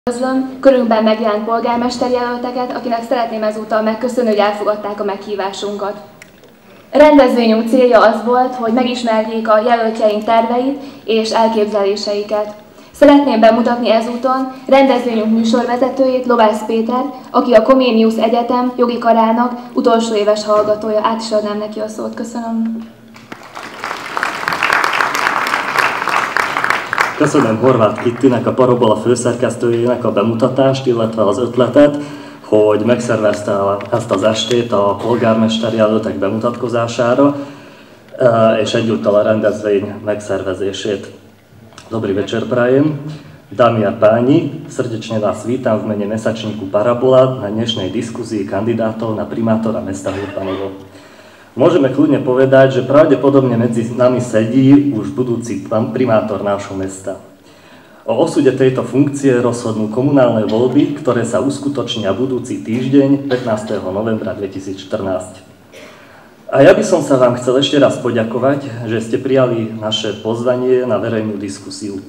Üdvözlöm körünkben megjelent polgármesterjelölteket, akinek szeretném ezúttal megköszönni, hogy elfogadták a meghívásunkat. Rendezvényünk célja az volt, hogy megismerjék a jelöltjeink terveit és elképzeléseiket. Szeretném bemutatni ezúton rendezvényünk műsorvezetőjét, Lovász Péter, aki a Comenius Egyetem jogi karának utolsó éves hallgatója. Át is adnám neki a szót. Köszönöm. Köszönöm Horváth Kittinek, a Parabola főszerkesztőjének a bemutatást, illetve az ötletet, hogy megszervezte ezt az estét a polgármesterjelöltek bemutatkozására, és egyúttal a rendezvény megszervezését. Dobrý večer prajem. Dámy a páni, srdečne vás vítam v mene mesačníku Parabola na dnešnej diskuzii kandidátov na primátora mesta Urbanovo. Môžeme kľudne povedať, že pravdepodobne medzi nami sedí už budúci primátor nášho mesta. O osude tejto funkcie rozhodnú komunálne voľby, ktoré sa uskutočnia budúci týždeň 15. novembra 2014. A ja by som sa vám chcel ešte raz poďakovať, že ste prijali naše pozvanie na verejnú diskusiu.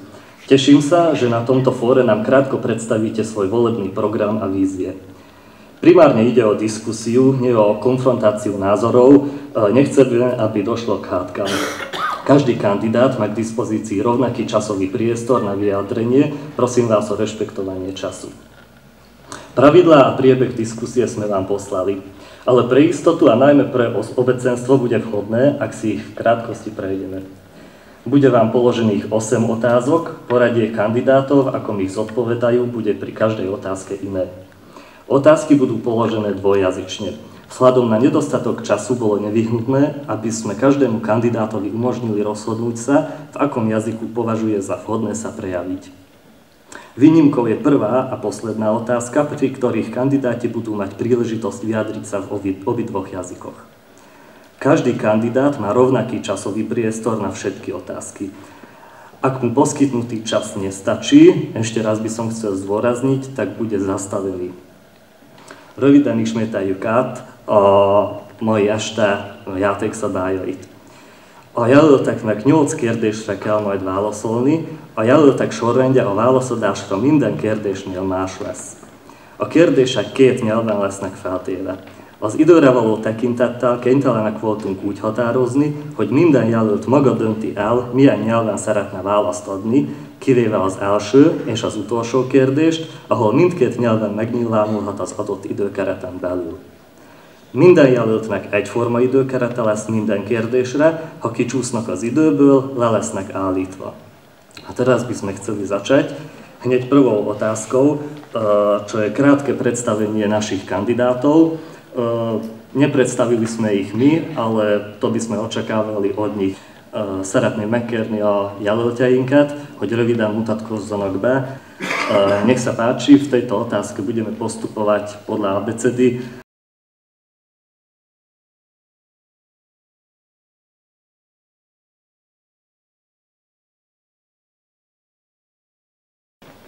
Teším sa, že na tomto fóre nám krátko predstavíte svoj volebný program a vízie. Primárne ide o diskusiu, nie o konfrontáciu názorov, nechceme, aby došlo k hádkam. Každý kandidát má k dispozícii rovnaký časový priestor na vyjadrenie, prosím vás o rešpektovanie času. Pravidlá a priebeh diskusie sme vám poslali, ale pre istotu a najmä pre obecenstvo bude vhodné, ak si ich v krátkosti prejdeme. Bude vám položených 8 otázok, poradie kandidátov, ako ich zodpovedajú, bude pri každej otázke iné. Otázky budú položené dvojjazyčne. Vzhľadom na nedostatok času bolo nevyhnutné, aby sme každému kandidátovi umožnili rozhodnúť sa, v akom jazyku považuje za vhodné sa prejaviť. Výnimkou je prvá a posledná otázka, pri ktorých kandidáti budú mať príležitosť vyjadriť sa v obidvoch jazykoch. Každý kandidát má rovnaký časový priestor na všetky otázky. Ak mu poskytnutý čas nestačí, ešte raz by som chcel zdôrazniť, tak bude zastavený. Röviden ismételjük át a mai este játékszabályait. A jelölteknek 8 kérdésre kell majd válaszolni, a jelöltek sorrendje a válaszadásra minden kérdésnél más lesz. A kérdések 2 nyelven lesznek feltéve. Az időre való tekintettel kénytelenek voltunk úgy határozni, hogy minden jelölt maga dönti el, milyen nyelven szeretne választ adni, kivéve az első és az utolsó kérdést, ahol mindkét nyelven megnyilvánulhat az adott időkereten belül. Minden jelöltnek egyforma időkerete lesz minden kérdésre, ha kicsúsznak az időből, le lesznek állítva. A teraz by sme chceli začať hneď prvou otázkou, čo je krátke predstavenie našich kandidátov. Nepredstavili sme ich my, ale to by sme očakávali od nich. Szeretném megkérni a jelöltjeinket, hogy röviden mutatkozzanak be. Nech sa páči, v tejto otázke budeme postupovať podľa abecedy.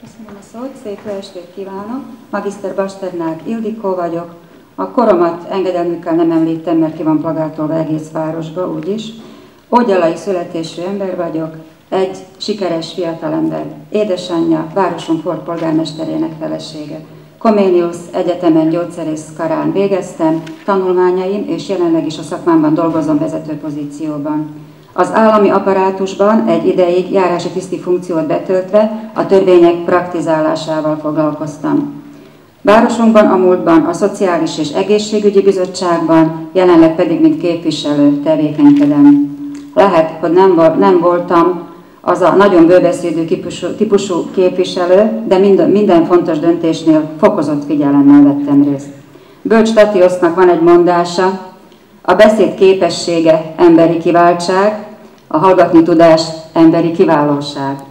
Köszönöm a szót, szép jó estét kívánok! Magiszter Basternák Ildikó vagyok. A koromat engedelmükkel nem említem, mert ki van plagátolva egész városba, úgyis. Ógyalai születésű ember vagyok, egy sikeres fiatalember, édesanyja, városunk volt polgármesterének felesége. Comenius Egyetemen gyógyszerész karán végeztem tanulmányaim, és jelenleg is a szakmámban dolgozom vezető pozícióban. Az állami apparátusban egy ideig járási tiszti funkciót betöltve a törvények praktizálásával foglalkoztam. Városunkban a múltban a Szociális és Egészségügyi Bizottságban, jelenleg pedig mint képviselő tevékenykedem. Lehet, hogy nem voltam az a nagyon bőbeszédű típusú képviselő, de minden fontos döntésnél fokozott figyelemmel vettem részt. Bölcs Tatiosznak van egy mondása, a beszéd képessége emberi kiváltság, a hallgatni tudás emberi kiválóság.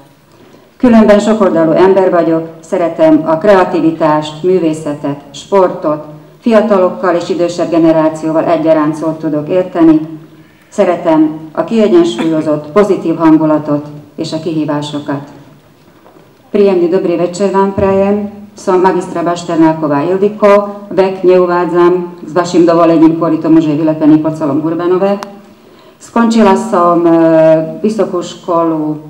Különben sokoldalú ember vagyok, szeretem a kreativitást, művészetet, sportot, fiatalokkal és idősebb generációval egyaránt szót tudok érteni, szeretem a kiegyensúlyozott, pozitív hangulatot és a kihívásokat. Príjemný dobrý večer vám prajem, som magistra Bašternáková Ildiko, vek neuvádzam, s vašim dovolením kvôli tomu, že je vylepený po celom Urbanove. Skončila som vysokú školu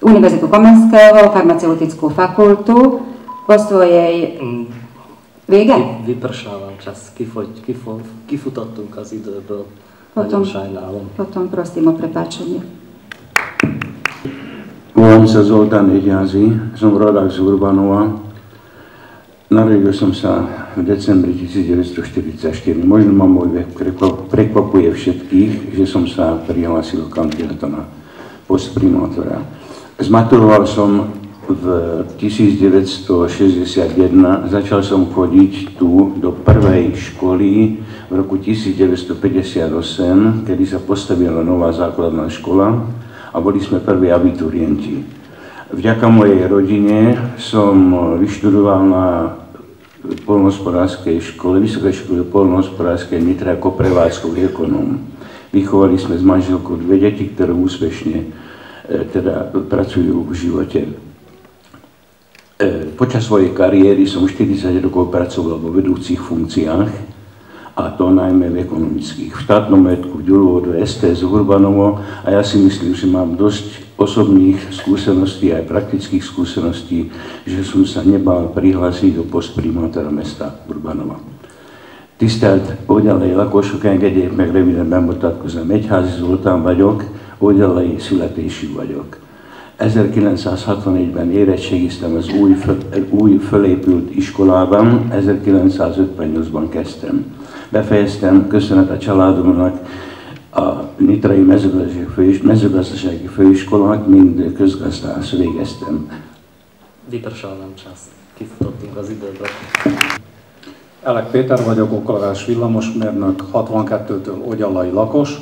Univerzitu Komenského, farmaceutickú fakultu po svojej... Vége? Vypršál vám čas, kifutottunk az időből. Nagyon sajnálom. Potom prosím o prepáčenie. Volám sa Zoltán Egyházy, som rodák z Urbanova. Narodil som sa v decembri 1944. Možno ma môj vek prekvapuje všetkých, že som sa prihlásil kandidáta na post primátora. Zmaturoval som v 1961, začal som chodiť tu do prvej školy v roku 1958, kedy sa postavila nová základná škola a boli sme prví abiturienti. Vďaka mojej rodine som vyštudoval na poľnohospodárskej škole, Vysokej škole poľnohospodárskej v Nitre ako prevádzkový ekonóm. Vychovali sme s manželkou dve deti, ktoré úspešne pracujú v živote. Počas svojej kariéry som 40 rokov pracoval vo vedúcich funkciách, a to najmä v ekonomických. V štátnom majetku v Ďulovodu STS Urbanovo a ja si myslím, že mám dosť osobných skúseností aj praktických skúseností, že som sa nebál prihlásiť do postprimátora mesta Urbanova. Tisztelt Ogyalai lakosok, engedjék meg röviden bemutatkozom. Egyházy Zoltán vagyok, ogyalai születésű vagyok. 1964-ben érettségiztem az új fölépült iskolában, 1958-ban kezdtem. Befejeztem, köszönet a családomnak, a Nitrai mezőgazdasági főiskolát, mind közgazdász végeztem. Vypršal nám čas, kifutottunk az időből. Elek Péter vagyok, okleves villamosmérnök, 62-től ogyalai lakos.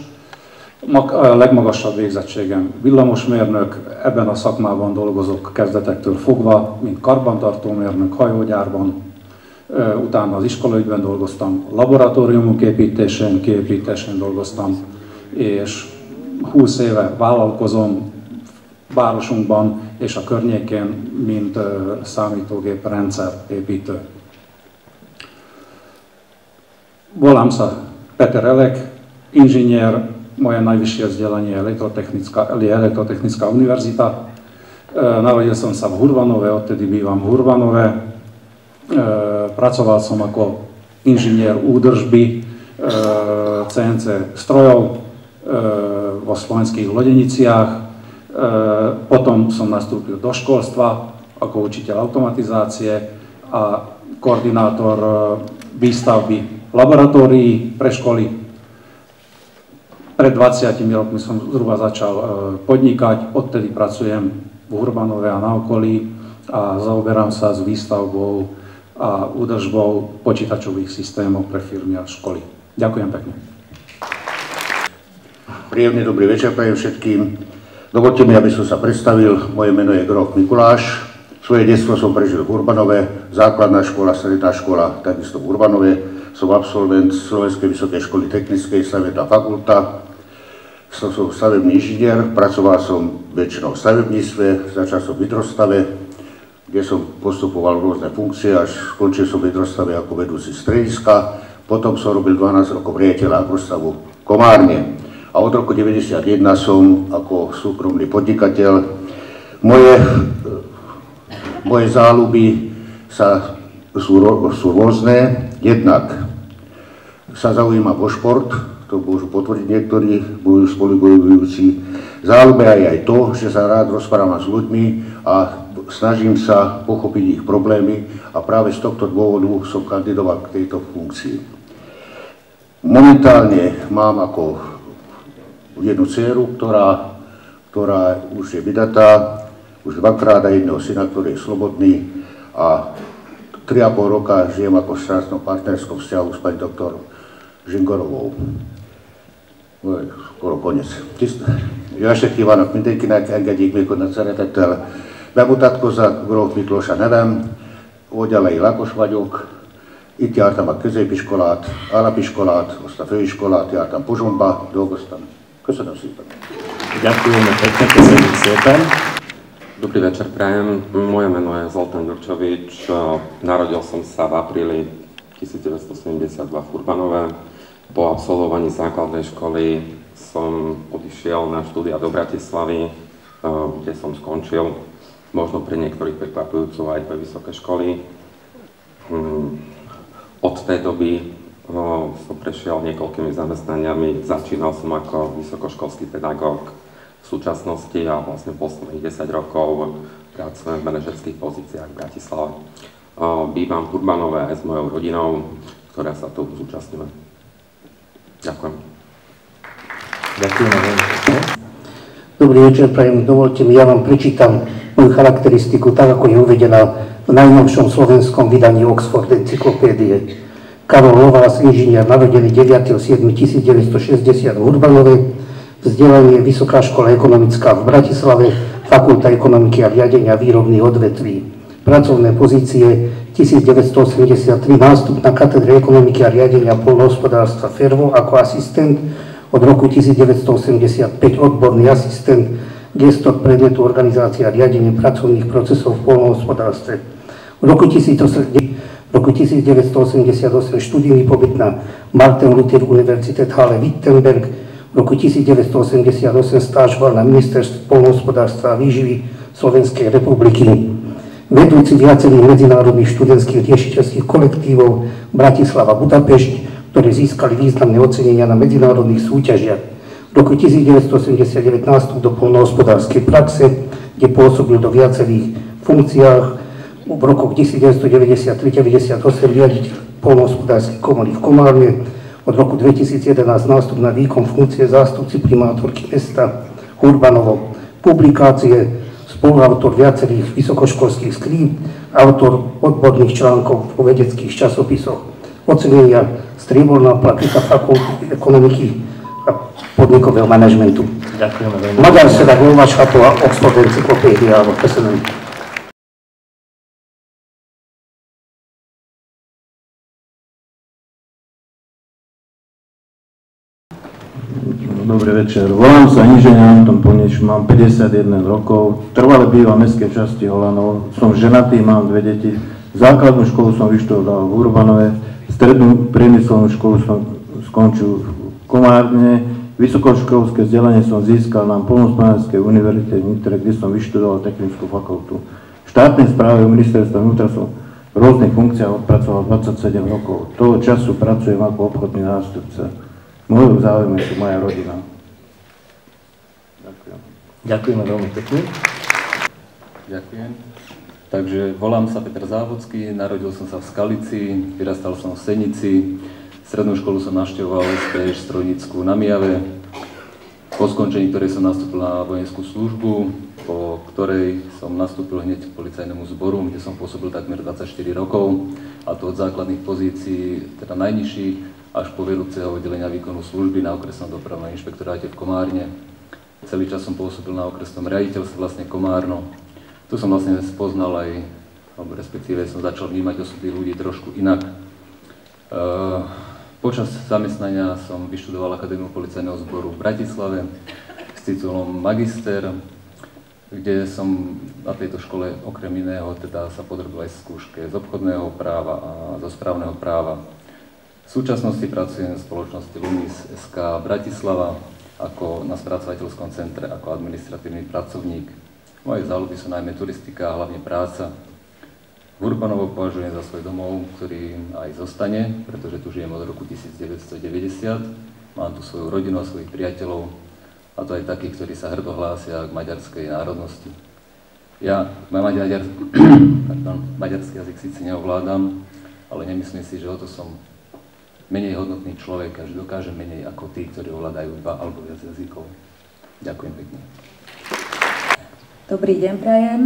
A legmagasabb végzettségem villamosmérnök, ebben a szakmában dolgozok kezdetektől fogva, mint karbantartómérnök, hajógyárban, utána az iskolaügyben dolgoztam, laboratóriumok kiépítésén dolgoztam, és 20 éve vállalkozom városunkban és a környékén, mint számítógép rendszerépítő. Volám sa Peter Elek, inžinier, moje najvyššie vzdelanie je Elektrotechnická univerzita. Narodil som sa v Hurbanove, odtedy bývam v Hurbanove. Pracoval som ako inžinier údržby CNC strojov vo Slovenských Lodeniciach. Potom som nastúpil do školstva ako učiteľ automatizácie a koordinátor výstavby laboratórií pre školy. Pred 20 rokmi som zhruba začal podnikať, odtedy pracujem v Urbanove a na okolí a zaoberám sa s výstavbou a údržbou počítačových systémov pre firmy a školy. Ďakujem pekne. Príjemný dobrý večer prajem všetkým. Dovolte mi, aby som sa predstavil. Moje meno je Groch Mikuláš. Svoje detstvo som prežil v Urbanove, základná škola, stredná škola, takisto v Urbanove. Som absolvent Slovenskej vysokej školy technickej, stavebná fakulta. Som stavebný inžinier, pracoval som väčšinou v stavebníctve, začal som v hydrostave, kde som postupoval rôzne funkcie, až skončil som v hydrostave ako vedúci strediska. Potom som robil 12 rokov riaditeľa agrostavu v Komárne. A od roku 1991 som ako súkromný podnikateľ. Moje záľuby sú rôzne. Jednak sa zaujímam o šport, to môžu potvrdiť niektorí moji spolubojujúci. Záľube aj to, že sa rád rozprávam s ľuďmi a snažím sa pochopiť ich problémy a práve z tohto dôvodu som kandidoval k tejto funkcii. Momentálne mám ako jednu dcéru, ktorá už je vydatá, už dvakrát a jedného syna, ktorý je slobodný a 3,5 roka žijem ako v štátnom partnerskom vzťahu s pani doktor Zsingorovou. No, skoro konec. Jó estét kívánok mindenkinek, engedjék még, hogy nagy szeretettel bemutatkozzak. Groch Miklós a nevem, ogyalai lakos vagyok. Itt jártam a középiskolát, alapiskolát, azt a főiskolát, jártam Pozsonyba, dolgoztam. Köszönöm szépen. Ďakujeme pekne, köszönjük szépen. Dobrý večer prajem, moje meno je Zoltán Ďurčovič, narodil som sa v apríli 1972 v Urbanove. Po absolvovaní základnej školy som odišiel na štúdia do Bratislavy, kde som skončil možno pre niektorých prekvapujúco aj dve vysoké školy. Od tej doby som prešiel niekoľkými zamestnaniami. Začínal som ako vysokoškolský pedagóg v súčasnosti a vlastne posledných 10 rokov pracujem v manažerských pozíciách v Bratislave. Bývam v Urbanove aj s mojou rodinou, ktorá sa tu zúčastňuje. Ďakujem. Ďakujem. Dobrý večer, prajem. Dovolte mi, ja vám prečítam moju charakteristiku, tak ako je uvedená v najnovšom slovenskom vydaní Oxford encyklopédie. Karol Lovás, inžinier, narodený 9.7.1960 v Urbanove, vzdelanie Vysoká škola ekonomická v Bratislave, Fakulta ekonomiky a riadenia výrobných odvetví. Pracovné pozície 1983, nástup na katedre ekonomiky a riadenia poľnohospodárstva Fervo ako asistent, od roku 1985 odborný asistent, gestor predmetu organizácia a riadenie pracovných procesov v poľnohospodárstve. V roku 1988 študijný pobyt na Martin Luther Universität Halle-Wittenberg, v roku 1988 stážoval na Ministerstve poľnohospodárstva a výživy Slovenskej republiky. Vedúci viacerých medzinárodných študentských riešiteľských kolektívov Bratislava Budapešť, ktorí získali významné ocenenia na medzinárodných súťažiach. V roku 1989 nástup do poľnohospodárskej praxe, kde pôsobil do viacerých funkciách. V rokoch 1993-1998 riaditeľ poľnohospodárskej komory v Komárne. Od roku 2011 nástup na výkon funkcie zástupci primátorky mesta Urbanovo. Publikácie, spoluautor viacerých vysokoškolských skríp, autor odborných článkov vo vedeckých časopisoch. Ocenenia strieborná platika Fakulty ekonomiky a podnikového manažmentu. Ďakujeme veľmi. Magyar szöveg olvasható a Oxford enciklopédiában. Köszönöm. Dobrý večer. Volám sa inžinier Anton Ponič, mám 51 rokov, trvale bývam v mestskej časti Holanov, som ženatý, mám dve deti. Základnú školu som vyštudoval v Urbanove, strednú priemyselnú školu som skončil v Komárne, vysokoškolské vzdelanie som získal na Poľnohospodárskej univerzite v Nitre, kde som vyštudoval technickú fakultu. V štátnej správe ministerstva vnútra som v rôznych funkciách odpracoval 27 rokov. Toho času pracujem ako obchodný nástupca. Mojou záujmom je moja rodina. Ďakujem. Ďakujeme veľmi pekne. Ďakujem. Takže volám sa Peter Závodský, narodil som sa v Skalici, vyrastal som v Senici, strednú školu som navštevoval SPŠ Strojnickú na Mijave, po skončení ktorej som nastúpil na vojenskú službu, po ktorej som nastúpil hneď k policajnému zboru, kde som pôsobil takmer 24 rokov, a to od základných pozícií, teda najnižších, až po vedúceho oddelenia výkonu služby na okresnom dopravnom inšpektoráte v Komárne. Celý čas som pôsobil na okresnom riaditeľstve vlastne Komárno. Tu som vlastne spoznal aj, alebo respektíve som začal vnímať osudy ľudí trošku inak. Počas zamestnania som vyštudoval Akadémiu policajného zboru v Bratislave s titulom magister, kde som na tejto škole okrem iného teda sa podrobil aj skúške z obchodného práva a zo správneho práva. V súčasnosti pracujem v spoločnosti Lumis SK Bratislava ako na spracovateľskom centre ako administratívny pracovník. Moje záľuby sú najmä turistika a hlavne práca. V Urbanovo považujem za svoj domov, ktorý aj zostane, pretože tu žijem od roku 1990. Mám tu svoju rodinu a svojich priateľov, a to aj takých, ktorí sa hrdo hlásia k maďarskej národnosti. Ja maďarský jazyk síce neovládam, ale nemyslím si, že o to som menej hodnotný človek a že dokážem menej ako tí, ktorí ovládajú 2 alebo viac jazykov. Ďakujem pekne. Dobrý deň prajem,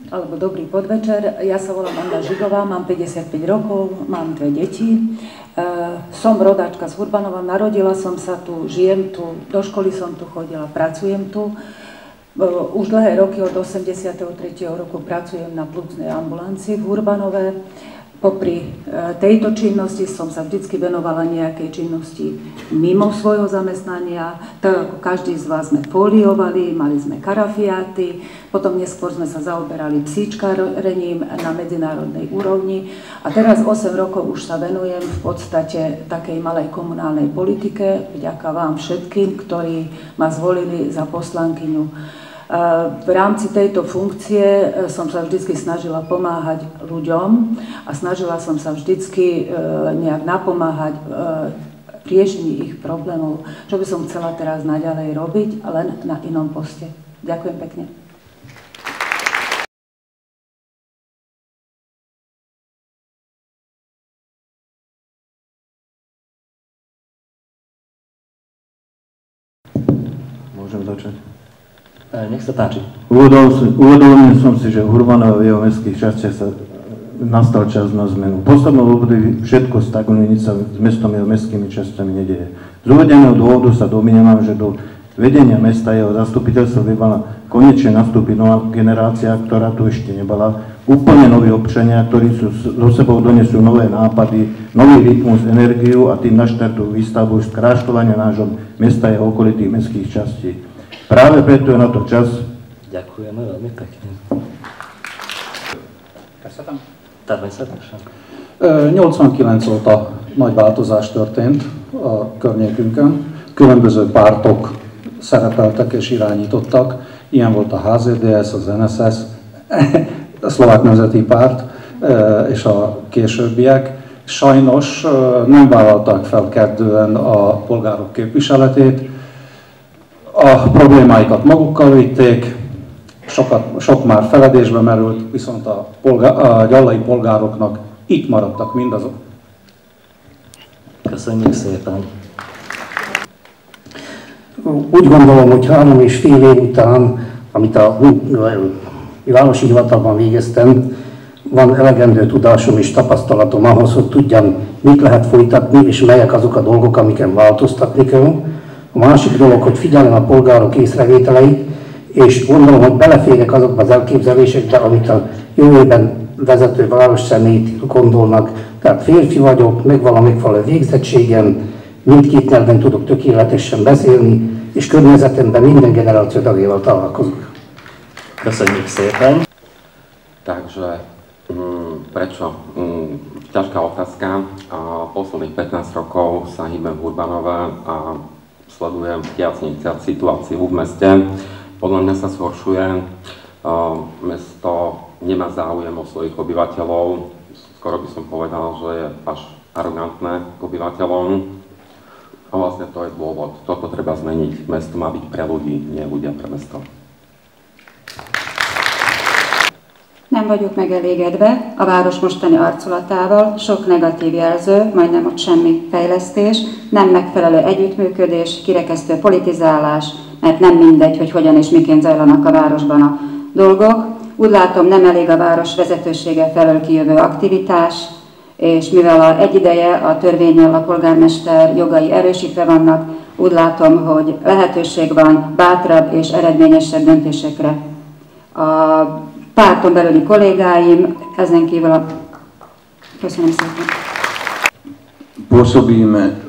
alebo dobrý podvečer. Ja sa volám Anda Žigová, mám 55 rokov, mám 2 deti. Som rodáčka z Urbanova, narodila som sa tu, žijem tu, do školy som tu chodila, pracujem tu. Už dlhé roky, od 83. roku pracujem na plúcnej ambulancii v Urbanove. Popri tejto činnosti som sa vždy venovala nejakej činnosti mimo svojho zamestnania. Tak ako každý z vás sme foliovali, mali sme karafiáty, potom neskôr sme sa zaoberali psíčkarením na medzinárodnej úrovni a teraz 8 rokov už sa venujem v podstate takej malej komunálnej politike, vďaka vám všetkým, ktorí ma zvolili za poslankyňu V rámci tejto funkcie som sa vždycky snažila pomáhať ľuďom a snažila som sa vždycky nejak napomáhať riešení ich problémov, čo by som chcela teraz naďalej robiť, len na inom poste. Ďakujem pekne. Môžem začať? Nech sa páči. Uvedomil som si, že v Hurbanove v jeho mestských častiach sa nastal čas na zmenu. V poslednom období všetko stagnuje, nič sa s mestom a mestskými časťami nedieje. Z uvedeného dôvodu sa domnievam, že do vedenia mesta jeho zastupiteľstva by mala konečne nastúpiť nová generácia, ktorá tu ešte nebola. Úplne noví občania, ktorí so sebou donesú nové nápady, nový rytmus, energiu a tým naštartujú výstavbu skrášľovania nášho mesta a okolitých mestských častí. Práve preto je na to čas. Ďakujeme veľmi pekne. Természetesen. 89 óta nagy változás történt a környékünkön. Különböző pártok szerepeltek és irányítottak. Ilyen volt a HZDS, az NSS, a Szlovák Nemzeti Párt és a későbbiek. Sajnos nem vállalták fel kellően a polgárok képviseletét. A problémáikat magukkal vitték, sok már feledésbe merült, viszont a gyallai polgároknak itt maradtak mindazok. Köszönjük szépen! Úgy gondolom, hogy 3,5 év után, amit a városi hivatalban végeztem, van elegendő tudásom és tapasztalatom ahhoz, hogy tudjam, mit lehet folytatni, és melyek azok a dolgok, amiken változtatni kell. A másik dolog, hogy figyelem a polgárok észrevételeit, és gondolom, hogy beleférek azokba az elképzelésekbe, amit a jövőben vezető városszemélyt gondolnak. Tehát férfi vagyok, megvan a megfelelő végzettségem, mindkét nyelven tudok tökéletesen beszélni, és környezetemben minden generáció tagjával találkozok. Köszönjük szépen! Takže prečo? Ťažká otázka. Posledných 15 rokov sa hýbem v Hurbanove a sledujem viac nechciac situáciu v meste. Podľa mňa sa zhoršuje. Mesto nemá záujem o svojich obyvateľov. Skoro by som povedal, že je až arogantné k obyvateľom. A vlastne to je dôvod. Toto treba zmeniť. Mesto má byť pre ľudí, nie ľudia pre mesto. Nem vagyok megelégedve a város mostani arculatával, sok negatív jelző, majdnem ott semmi fejlesztés, nem megfelelő együttműködés, kirekesztő politizálás, mert nem mindegy, hogy hogyan és miként zajlanak a városban a dolgok. Úgy látom, nem elég a város vezetősége felől kijövő aktivitás, és mivel egy ideje a törvénnyel a polgármester jogai erősítve vannak, úgy látom, hogy lehetőség van bátrabb és eredményesebb döntésekre. A párton belüli kollégáim, ezen kívül a... Köszönöm szépen. Pôsobíme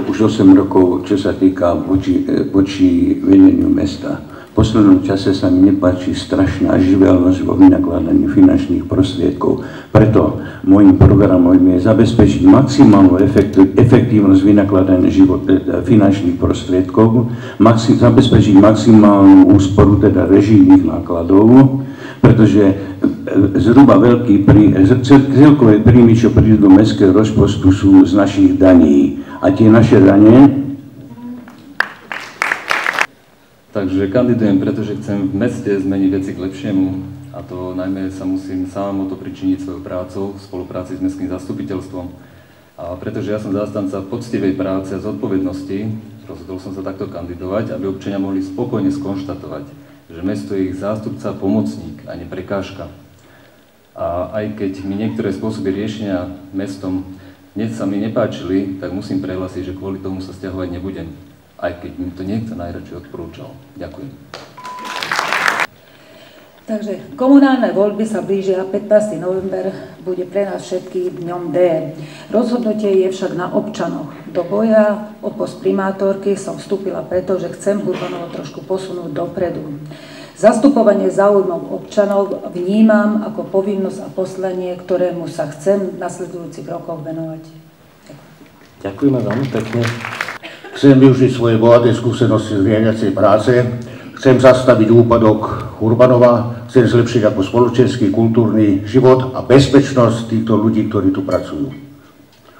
už 8 rokov, čo sa týka voči vedeniu mesta. V poslednom čase sa mi nepáči strašná živelnosť vo vynakladaní finančných prostriedkov. Preto môjim programom je zabezpečiť maximálnu efektívnosť vynakladania finančných prostriedkov, zabezpečiť maximálnu úsporu teda režijných nákladov, pretože zhruba celkové príjmy, čo prídu do mestského rozpočtu, sú z našich daní. A tie naše dane... Takže kandidujem, pretože chcem v meste zmeniť veci k lepšiemu. A to najmä sa musím sám o to pričiniť svojou prácou v spolupráci s mestským zastupiteľstvom. A pretože ja som zástanca poctivej práce a zodpovednosti, rozhodol som sa takto kandidovať, aby občania mohli spokojne skonštatovať, že mesto je ich zástupca, pomocník a nie prekážka. A aj keď mi niektoré spôsoby riešenia mestom dnes sa mi nepáčili, tak musím prehlásiť, že kvôli tomu sa stiahovať nebudem. Aj keď mi to niekto najradšej odporúčal. Ďakujem. Takže komunálne voľby sa blížia, 15. november bude pre nás všetkých dňom D. Rozhodnutie je však na občanoch. Do boja o post primátorky som vstúpila preto, že chcem Hurbanovo trošku posunúť dopredu. Zastupovanie záujmov občanov vnímam ako povinnosť a poslanie, ktorému sa chcem v nasledujúcich rokoch venovať. Ďakujeme veľmi pekne. Chcem využiť svoje bohaté skúsenosti z riadiacej práce. Chcem zastaviť úpadok Urbanova, chcem zlepšiť ako spoločenský, kultúrny život a bezpečnosť týchto ľudí, ktorí tu pracujú.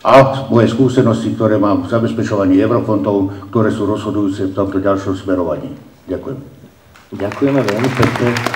A moje skúsenosti, ktoré mám v zabezpečovaní eurofondov, ktoré sú rozhodujúce v tomto ďalšom smerovaní. Ďakujem. Ďakujeme veľmi pekne.